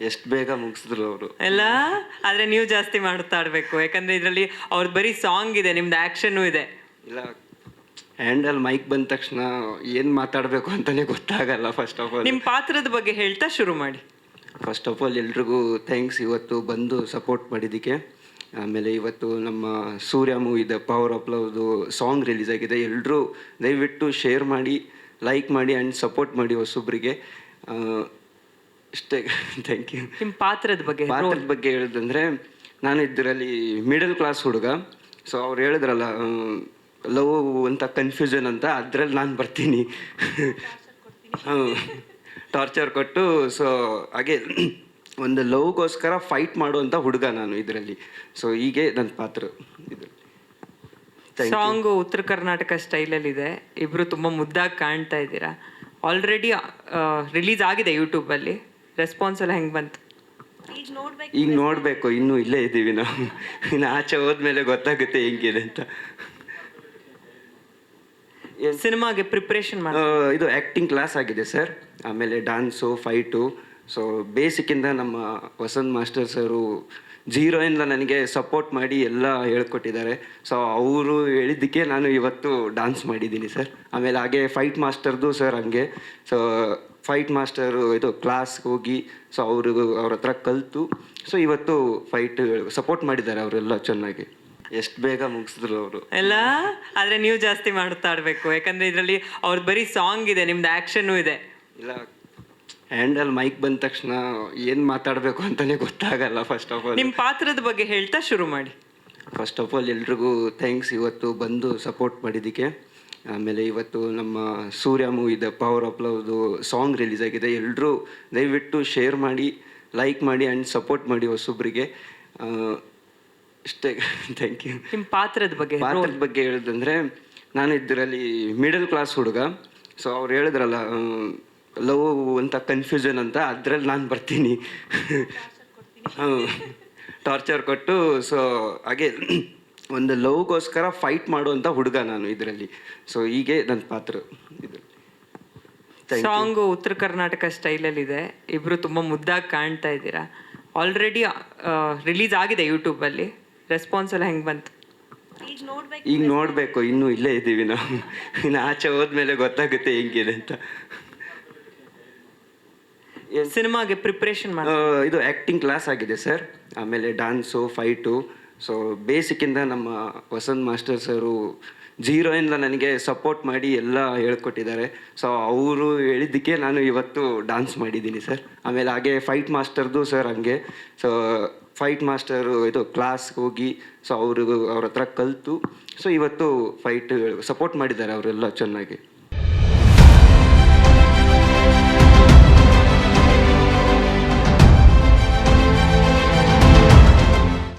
ಎಷ್ಟು ಬೇಗ ಮುಗಿಸಿದ್ರು ಅವರು ಎಲ್ಲ. ಆದ್ರೆ ನೀವು ಜಾಸ್ತಿ ಮಾತಾಡ್ಬೇಕು, ಯಾಕಂದ್ರೆ ಇದರಲ್ಲಿ ಅವ್ರದ್ದು ಬರೀ ಸಾಂಗ್ ಇದೆ, ನಿಮ್ದು ಆಕ್ಷನ್ ಇದೆ. ಇಲ್ಲ, ಹ್ಯಾಂಡಲ್ ಮೈಕ್ ಬಂದ ತಕ್ಷಣ ಏನು ಮಾತಾಡಬೇಕು ಅಂತಲೇ ಗೊತ್ತಾಗಲ್ಲ. ಫಸ್ಟ್ ಆಫ್ ಆಲ್ ನಿಮ್ಮ ಪಾತ್ರದ ಬಗ್ಗೆ ಹೇಳ್ತಾ ಶುರು ಮಾಡಿ. ಫಸ್ಟ್ ಆಫ್ ಆಲ್ ಎಲ್ರಿಗೂ ಥ್ಯಾಂಕ್ಸ್ ಇವತ್ತು ಬಂದು ಸಪೋರ್ಟ್ ಮಾಡಿದ್ದಕ್ಕೆ. ಆಮೇಲೆ ಇವತ್ತು ನಮ್ಮ ಸೂರ್ಯ ಮೂವಿದ ಪವರ್ ಆಫ್ ಲವ್ದು ಸಾಂಗ್ ರಿಲೀಸ್ ಆಗಿದೆ. ಎಲ್ಲರೂ ದಯವಿಟ್ಟು ಶೇರ್ ಮಾಡಿ, ಲೈಕ್ ಮಾಡಿ ಆ್ಯಂಡ್ ಸಪೋರ್ಟ್ ಮಾಡಿ ಹೊಸೊಬ್ಬರಿಗೆ. ಇಷ್ಟೇ. Thank you. ನಿಮ್ಮ ಪಾತ್ರದ ಬಗ್ಗೆ ಹೇಳೋದಂದರೆ, ನಾನು ಇದರಲ್ಲಿ ಮಿಡಲ್ ಕ್ಲಾಸ್ ಹುಡುಗ. ಸೊ ಅವ್ರು ಹೇಳಿದ್ರಲ್ಲ ಲವ್ ಅಂತ ಕನ್ಫ್ಯೂಷನ್ ಅಂತ, ಅದರಲ್ಲಿ ನಾನು ಬರ್ತೀನಿ. ಟಾರ್ಚರ್ ಕೊಟ್ಟು, ಸೊ ಹಾಗೆ ಒಂದು ಲವ್ಗೋಸ್ಕರ ಫೈಟ್ ಮಾಡುವಂಥ ಹುಡುಗ ನಾನು ಇದರಲ್ಲಿ. ಸೊ ಹೀಗೆ ನನ್ನ ಪಾತ್ರ ಇದು. ಸಾಂಗು ಉತ್ತರ ಕರ್ನಾಟಕ ಸ್ಟೈಲಲ್ಲಿ ಇದೆ. ಇಬ್ರು ತುಂಬ ಮುದ್ದಾಗಿ ಕಾಣ್ತಾ ಇದ್ದೀರಾ. ಆಲ್ರೆಡಿ ರಿಲೀಸ್ ಆಗಿದೆ ಯೂಟ್ಯೂಬಲ್ಲಿ. ರೆಸ್ಪಾನ್ಸ್ ಎಲ್ಲ ಹೆಂಗೆ ಬಂತು? ಈಗ ನೋಡಬೇಕು, ಇನ್ನೂ ಇಲ್ಲೇ ಇದ್ದೀವಿ ನಾವು. ಇನ್ನು ಆಚೆ ಹೋದ್ಮೇಲೆ ಗೊತ್ತಾಗುತ್ತೆ ಹೆಂಗಿದೆ ಅಂತ. ಸಿನಿಮಾಗೆ ಪ್ರಿಪ್ರೇಷನ್ ಇದು ಆ್ಯಕ್ಟಿಂಗ್ ಕ್ಲಾಸ್ ಆಗಿದೆ ಸರ್. ಆಮೇಲೆ ಡ್ಯಾನ್ಸು, ಫೈಟು. ಸೊ ಬೇಸಿಕ್ಕಿಂದ ನಮ್ಮ ವಸಂತ್ ಮಾಸ್ಟರ್ ಸರು ಜೀರೋಯಿಂದ ನನಗೆ ಸಪೋರ್ಟ್ ಮಾಡಿ ಎಲ್ಲ ಹೇಳ್ಕೊಟ್ಟಿದ್ದಾರೆ. ಸೊ ಅವರು ಹೇಳಿದ್ದಕ್ಕೆ ನಾನು ಇವತ್ತು ಡ್ಯಾನ್ಸ್ ಮಾಡಿದ್ದೀನಿ ಸರ್. ಆಮೇಲೆ ಹಾಗೆ ಫೈಟ್ ಮಾಸ್ಟರ್ದು ಸರ್ ಹಂಗೆ. ಸೊ ಫೈಟ್ ಮಾಸ್ಟರು ಇದು ಕ್ಲಾಸ್ಗೆ ಹೋಗಿ, ಸೊ ಅವ್ರ ಹತ್ರ ಕಲಿತು, ಸೊ ಇವತ್ತು ಫೈಟ್ ಸಪೋರ್ಟ್ ಮಾಡಿದ್ದಾರೆ ಅವರೆಲ್ಲ ಚೆನ್ನಾಗಿ. ಎಷ್ಟು ಬೇಗ ಮುಗಿಸಿದ್ರು ಅವರು ಎಲ್ಲ. ಆದ್ರೆ ನೀವು ಜಾಸ್ತಿ ಮಾತಾಡ್ಬೇಕು, ಯಾಕಂದ್ರೆ ಇದರಲ್ಲಿ ಅವ್ರದ್ದು ಬರೀ ಸಾಂಗ್ ಇದೆ, ನಿಮ್ದು ಆಕ್ಷನ್ ಇದೆ. ಇಲ್ಲ, ಹ್ಯಾಂಡಲ್ ಮೈಕ್ ಬಂದ ತಕ್ಷಣ ಏನು ಮಾತಾಡಬೇಕು ಅಂತಲೇ ಗೊತ್ತಾಗಲ್ಲ. ಫಸ್ಟ್ ಆಫ್ ಆಲ್ ನಿಮ್ಮ ಪಾತ್ರದ ಬಗ್ಗೆ ಹೇಳ್ತಾ ಶುರು ಮಾಡಿ. ಫಸ್ಟ್ ಆಫ್ ಆಲ್ ಎಲ್ರಿಗೂ ಥ್ಯಾಂಕ್ಸ್ ಇವತ್ತು ಬಂದು ಸಪೋರ್ಟ್ ಮಾಡಿದ್ದಕ್ಕೆ. ಆಮೇಲೆ ಇವತ್ತು ನಮ್ಮ ಸೂರ್ಯ ಮೂವಿದ ಪವರ್ ಆಫ್ ಲವ್ದು ಸಾಂಗ್ ರಿಲೀಸ್ ಆಗಿದೆ. ಎಲ್ಲರೂ ದಯವಿಟ್ಟು ಶೇರ್ ಮಾಡಿ, ಲೈಕ್ ಮಾಡಿ ಆ್ಯಂಡ್ ಸಪೋರ್ಟ್ ಮಾಡಿ ಹೊಸೊಬ್ಬರಿಗೆ. ಇಷ್ಟೇ. Thank you. ನಿಮ್ಮ ಪಾತ್ರದ ಬಗ್ಗೆ ಹೇಳೋದಂದರೆ, ನಾನು ಇದರಲ್ಲಿ ಮಿಡಲ್ ಕ್ಲಾಸ್ ಹುಡುಗ. ಸೊ ಅವ್ರು ಹೇಳಿದ್ರಲ್ಲ ಲವ್ ಅಂತ ಕನ್ಫ್ಯೂಷನ್ ಅಂತ, ಅದರಲ್ಲಿ ನಾನು ಬರ್ತೀನಿ. ಟಾರ್ಚರ್ ಕೊಟ್ಟು, ಸೊ ಹಾಗೆ ಒಂದು ಲವ್ಗೋಸ್ಕರ ಫೈಟ್ ಮಾಡುವಂಥ ಹುಡುಗ ನಾನು ಇದರಲ್ಲಿ. ಸೊ ಹೀಗೆ ನನ್ನ ಪಾತ್ರ ಇದು. ಸಾಂಗು ಉತ್ತರ ಕರ್ನಾಟಕ ಸ್ಟೈಲಲ್ಲಿ ಇದೆ. ಇಬ್ರು ತುಂಬ ಮುದ್ದಾಗಿ ಕಾಣ್ತಾ ಇದ್ದೀರಾ. ಆಲ್ರೆಡಿ ರಿಲೀಸ್ ಆಗಿದೆ ಯೂಟ್ಯೂಬಲ್ಲಿ. ರೆಸ್ಪಾನ್ಸ್ ಎಲ್ಲ ಹೆಂಗೆ ಬಂತು? ಈಗ ನೋಡಬೇಕು, ಇನ್ನೂ ಇಲ್ಲೇ ಇದ್ದೀವಿ ನಾವು. ಇನ್ನು ಆಚೆ ಹೋದ್ಮೇಲೆ ಗೊತ್ತಾಗುತ್ತೆ ಹೆಂಗಿದೆ ಅಂತ. ಸಿನಿಮಾಗೆ ಪ್ರಿಪ್ರೇಷನ್ ಇದು ಆ್ಯಕ್ಟಿಂಗ್ ಕ್ಲಾಸ್ ಆಗಿದೆ ಸರ್. ಆಮೇಲೆ ಡ್ಯಾನ್ಸು, ಫೈಟು. ಸೊ ಬೇಸಿಕ್ಕಿಂದ ನಮ್ಮ ವಸಂತ್ ಮಾಸ್ಟರ್ ಸರು ಜೀರೋಯಿಂದ ನನಗೆ ಸಪೋರ್ಟ್ ಮಾಡಿ ಎಲ್ಲ ಹೇಳ್ಕೊಟ್ಟಿದ್ದಾರೆ. ಸೊ ಅವರು ಹೇಳಿದ್ದಕ್ಕೆ ನಾನು ಇವತ್ತು ಡ್ಯಾನ್ಸ್ ಮಾಡಿದ್ದೀನಿ ಸರ್. ಆಮೇಲೆ ಹಾಗೆ ಫೈಟ್ ಮಾಸ್ಟರ್ದು ಸರ್ ಹಂಗೆ. ಸೊ ಫೈಟ್ ಮಾಸ್ಟರು ಇದು ಕ್ಲಾಸ್ಗೆ ಹೋಗಿ, ಸೊ ಅವ್ರ ಹತ್ರ ಕಲಿತು, ಸೊ ಇವತ್ತು ಫೈಟ್ ಸಪೋರ್ಟ್ ಮಾಡಿದ್ದಾರೆ ಅವರೆಲ್ಲ ಚೆನ್ನಾಗಿ.